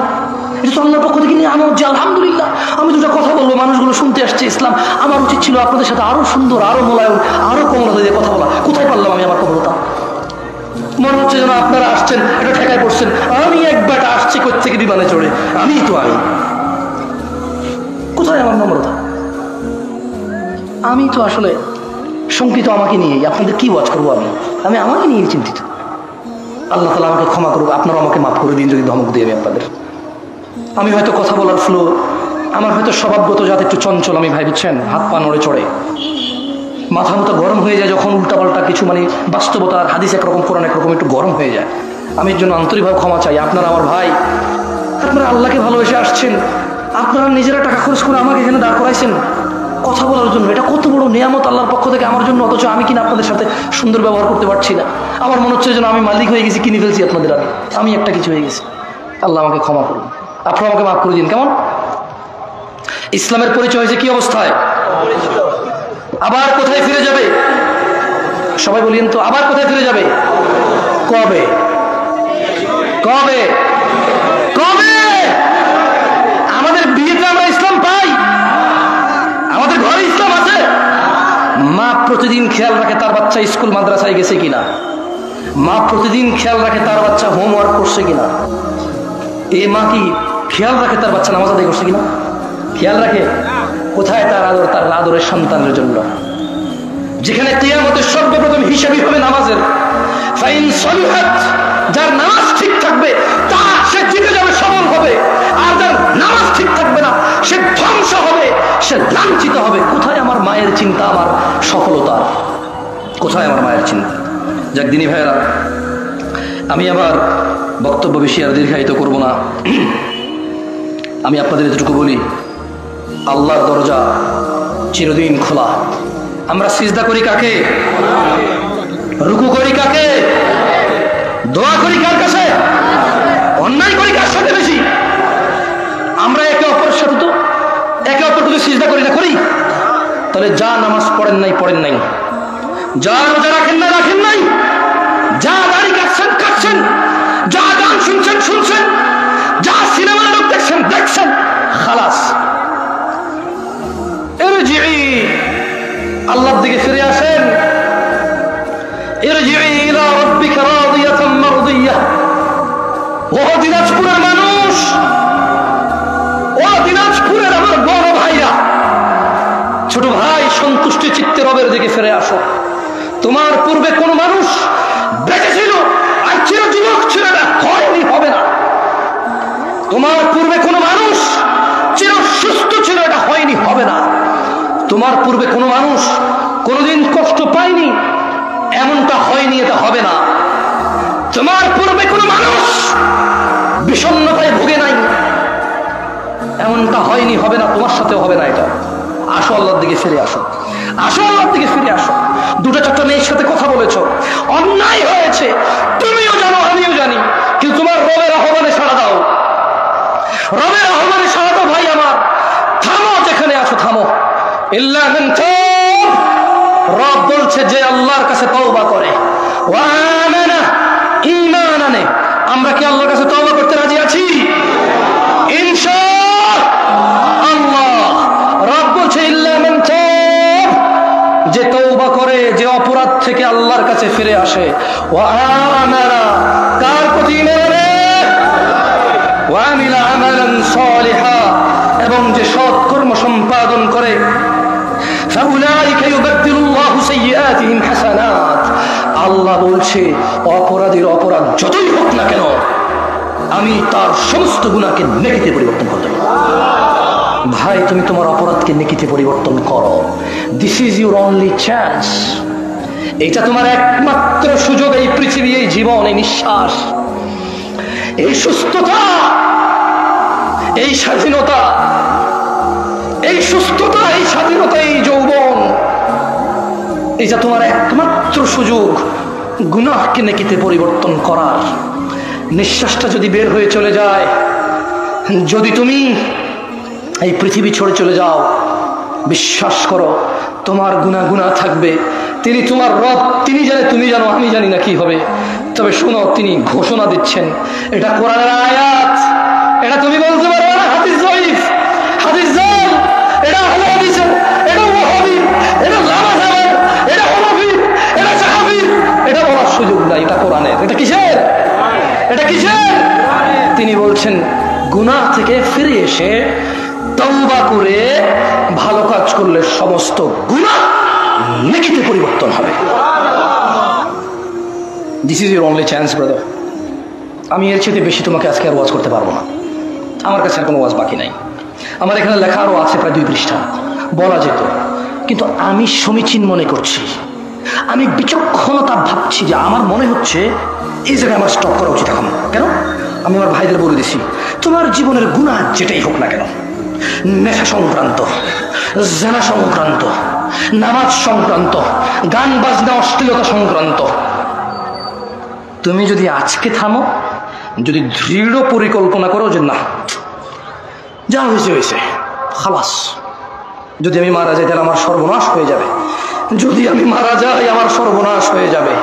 এটা তো আল্লাহর পক্ষ থেকে নিয়ে আমার যে আলহামদুলিল্লাহ, আমি দুটা কথা বলবো, মানুষগুলো শুনতে আসছে ইসলাম। আমার উচিত ছিল আপনাদের সাথে আরো সুন্দর, আরো মোলায়ম, আরো কোমলতা দিয়ে কথা বলা। কোথায় পারলাম আমি আমার কোমলতা? মনে হচ্ছে যেন আপনারা আসছেন এটা ঠেকায় পড়ছেন। আমি একবারটা আসছি কোত্থেকে বিমানে চড়ে, আমি কোথায় আমার নম্রতা? আমি তো আসলে শঙ্কিত আমাকে নিয়েই। আপনাদের কি ওয়াজ করবো আমি আমাকে নিয়েই চিন্তিত। আল্লাহ তাআলা আমাকে ক্ষমা করুক, আপনারা আমাকে মাফ করে দিন যদি ধমক দিই আমি আপনাদের। আমি হয়তো কথা বলার ফ্লো, আমার হয়তো স্বভাবগত যাতে একটু চঞ্চল, আমি ভাই বুঝছেন, হাত পা নড়ে চড়ে, মাথা মতো গরম হয়ে যায় যখন উল্টাপাল্টা কিছু, মানে বাস্তবতা আর হাদিস একরকম, কোরআন একরকম, একটু গরম হয়ে যায়। আমি এর জন্য আন্তরিকভাবে ক্ষমা চাই। আপনারা আমার ভাই, আপনারা আল্লাহকে ভালোবেসে আসছেন, আপনারা নিজেরা টাকা খরচ করে আমাকে এখানে দাঁড় করাইছেন কথা বলার জন্য। এটা কত বড় নিয়ামত আল্লাহর পক্ষ থেকে আমার জন্য, অথচ আমি কিনা আপনাদের সাথে সুন্দর ব্যবহার করতে পারছি না। আমার মনে হচ্ছে যেন আমি মালিক হয়ে গেছি, কিনে ফেলছি আপনাদের, আমি একটা কিছু হয়ে গেছি। আল্লাহ আমাকে ক্ষমা করুন, আপনারা আমাকে মাফ করে দিন। কেমন ইসলামের পরিচয় হয়েছে কি অবস্থায়? আবার কোথায় ফিরে যাবে? সবাই বলিয়েন তো, আবার কোথায় ফিরে যাবে? কবে কবে কবে? আমাদের বিয়েতে আমরা ইসলাম পাই, আমাদের ঘরে ইসলাম আছে। মা প্রতিদিন খেয়াল রাখে তার বাচ্চা স্কুল মাদ্রাসায় গেছে কিনা, মা প্রতিদিন খেয়াল রাখে তার বাচ্চা হোমওয়ার্ক করছে কিনা। এই মা কি খেয়াল রাখে তার বাচ্চা নামাজ আদায় করছে কিনা? খেয়াল রাখে। কোথায় তার আদর, তার আদরের সন্তানের জন্য? যেখানে কিয়ামতের সর্বপ্রথম হিসাবই হবে নামাজের। ফাইন সলিহাত, যার নামাজ ঠিক থাকবে তার সে জিতে যাবে, সবল হবে। আর যার নামাজ ঠিক থাকবে না সে ধ্বংস হবে, সে লাঞ্ছিত হবে। কোথায় আমার মায়ের চিন্তা, আমার সফলতা? কোথায় আমার মায়ের চিন্তা? যাক দিনী ভাইয়েরা, আমি আবার বক্তব্য বেশি আর দীর্ঘায়িত করব না। আমি আপনাদের এতটুকু বলি, আল্লাহর দরজা চিরদিন খোলা। আমরা সিজদা করি কাকে? রুকু করি কাকে? দোয়া করি কার কাছে? অন্যায় করি কার সাথে বেশি? আমরা একে অপরের সাথে তো একে অপরকে সিজদা করি না, করি? তাহলে যা নামাজ পড়েন নাই, যা রোজা রাখেন নাই, যা দাড়ি কাটছেন, যা গান শুনছেন, দিকে ফিরে আসেন। ইরজিই ইলা রাব্বিকা রাদিয়াতাম মারদিয়াহ। ও দিনাজপুরের মানুষ, ও দিনাজপুরের আমার বড় ভাইরা, ছোট ভাই, সন্তুষ্টি চিত্তে রবের দিকে ফিরে আসো। তোমার পূর্বে কোন মানুষ বেঁচে ছিল আর চিরজীবক ছিল না, হয়নি, হবে না। তোমার পূর্বে কোন মানুষ চির সুস্থ ছিল, এটা হয়নি, হবে না। তোমার পূর্বে কোন মানুষ কোনদিন কষ্ট পায়নি, এমনটা হয়নি, এটা হবে না। তোমার পূর্বে কোন মানুষ বিষণ্ণতায় ভুগে নাই, এমনটা হয়নি, হবে না, তোমার সাথেও হবে না এটা। আসো আল্লাহর দিকে ফিরে আসো, আসো আল্লাহর দিকে ফিরে আসো। দুটো চারটা মেয়ের সাথে কথা বলেছ, অন্যায় হয়েছে, তুমিও জানো আমিও জানি, কিন্তু তোমার রবের আহ্বানে সাড়া দাও, রবের আহ্বানে সাড়া দাও। ভাই আমার, থামো, যেখানে আছো থামো। ইল্লা মান তাব, রব বলছে যে আল্লাহর কাছে তওবা করে, ওয়া আমানা, ঈমান আনে। আমরা কি আল্লাহর কাছে তওবা করতে রাজি আছি? ইনশাআল্লাহ। রব বলছে ইল্লা মান তাব, যে তওবা করে, যে অপরাধ থেকে আল্লাহর কাছে ফিরে আসে। ওয়া আমানা, কার প্রতি ঈমান আনে? ওয়া আমিলা আমালান সালিহা, এবং যে সৎ কর্ম সম্পাদন করে। ফাউলাইকা ইউবাদদিলুল্লাহু সাইয়্যাতিহিম হাসানাত। আল্লাহ বলছে অপরাধীর অপরাধ যতই হোক না কেন, আমি তার সমস্ত গুনাহকে নেকিতে পরিবর্তন করতে পারি। ভাই, তুমি তোমার অপরাধকে নেকিতে পরিবর্তন করো। This is your only chance. এটা তোমার একমাত্র সুযোগ, এই পৃথিবী, এই জীবন, এই নিঃশ্বাস, এই সুস্থতা, এই স্বাধীনতা, এই সুস্থতা, এই স্বাধীনতা, এই যৌবন, এটা তোমার একমাত্র সুযোগ গুনাহকে নেকিতে পরিবর্তন করার। নিঃশ্বাসটা যদি বের হয়ে চলে যায়, যদি তুমি এই পৃথিবী ছেড়ে চলে যাও, বিশ্বাস করো তোমার গুনাহ থাকবে। তিনি তোমার রব, তিনি জানে, তুমি জানো, আমি জানি না কি হবে। তবে শোনো, তিনি ঘোষণা দিচ্ছেন, এটা কোরআনের আয়াত, এটা তুমি বলতে পারো না হাদিস জয়ীফ, হাদিস জাল, এটা আহলে হাদিস, এটা ওয়াহাবি, এটা লামাযাব, এটা ওয়াহাবি, এটা সাহাবী, এটা বলার সুযোগ নাই। এটা কোরআনের। এটা কিসের? এটা কিসের? তিনি বলছেন গুনাহ থেকে ফিরে এসে তওবা করে ভালো কাজ করলে সমস্ত গুনাহ নেকিতে পরিবর্তন হবে। This is your only chance brother. আমি এর চেয়ে বেশি তোমাকে আজকে আর ওয়াজ করতে পারবো না, আমার কাছে আর কোনো ওয়াজ বাকি নাই। আমার এখানে লেখা আরও আছে প্রায় 2 পৃষ্ঠা, বলা যেত, কিন্তু আমি সমীচীন মনে করছি, আমি বিচক্ষণতা ভাবছি যে আমার মনে হচ্ছে এই জায়গায় আমার স্টপ করা উচিত এখন। কেন? আমি আমার ভাইদের বলে দিছি, তোমার জীবনের গুনাহ যেটাই হোক না কেন, নেশা সংক্রান্ত, জেনা সংক্রান্ত, নামাজ সংক্রান্ত, গান বাজনা অশ্লীলতা সংক্রান্ত, তুমি যদি আজকে থামো, যদি দৃঢ় পরিকল্পনা করো যে না, যা হয়েছে হয়েছে, খালাস, যদি আমি মারা যাই তাহলে আমার সর্বনাশ হয়ে যাবে, যদি আমি মারা যাই আমার সর্বনাশ হয়ে যাবে,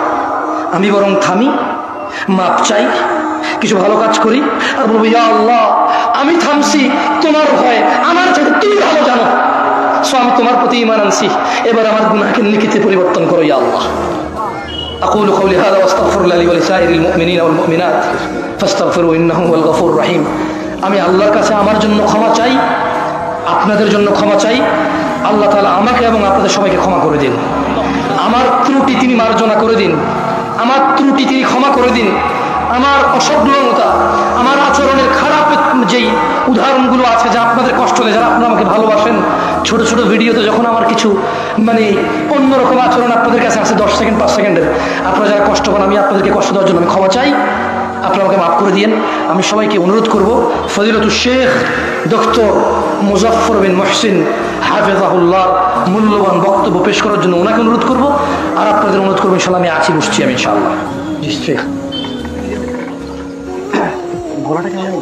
আমি বরং থামি, মাপ চাই, কিছু ভালো কাজ করি, আর বলবো ইয়া আল্লাহ, আমি থামছি তোমার ভয়ে, আমার চাইতে তুমি ভালো জানো, সো আমি তোমার প্রতি ঈমান আনছি, এবার আমার গুনাহকে নেকিতে পরিবর্তন করো ইয়া আল্লাহ। أقول قولي هذا واستغفر الله لي ولسائر المؤمنين والمؤمنات فاستغفروا إنه هو الغفور الرحيم। আমি আল্লাহর কাছে আমার জন্য ক্ষমা চাই, আপনাদের জন্য ক্ষমা চাই। আল্লাহ তাআলা আমাকে এবং আপনাদের সবাইকে ক্ষমা করে দিন। আমার ত্রুটি তিনি মার্জনা করে দিন, আমার ত্রুটি তিনি ক্ষমা করে দিন। আমার অসভ্যতা, আমার আচরণের খারাপ যেই উদাহরণগুলো আছে যা আপনাদের কষ্ট দেয়, যারা আপনারা আমাকে ভালোবাসেন, ছোট ছোট ভিডিওতে যখন আমার কিছু অন্যরকম আচরণ আপনাদের কাছে আছে 10 সেকেন্ড 5 সেকেন্ডের, আপনারা যারা কষ্ট পান, আমি আপনাদেরকে কষ্ট দেওয়ার জন্য আমি ক্ষমা চাই, আপনারা আমাকে মাফ করে দিয়েন। আমি সবাইকে অনুরোধ করব, ফজিলতুল শেখ ডক্টর মুজাফফর বিন মুহসিন হাফেজাহুল্লাহ মূল্যবান বক্তব্য পেশ করার জন্য ওনাকে অনুরোধ করব, আর আপনাদের অনুরোধ করবো ইনশাল্লাহ, আমি আছি, বসছি আমি ইনশাআল্লাহ। জি শেখ, গলাটা কেমন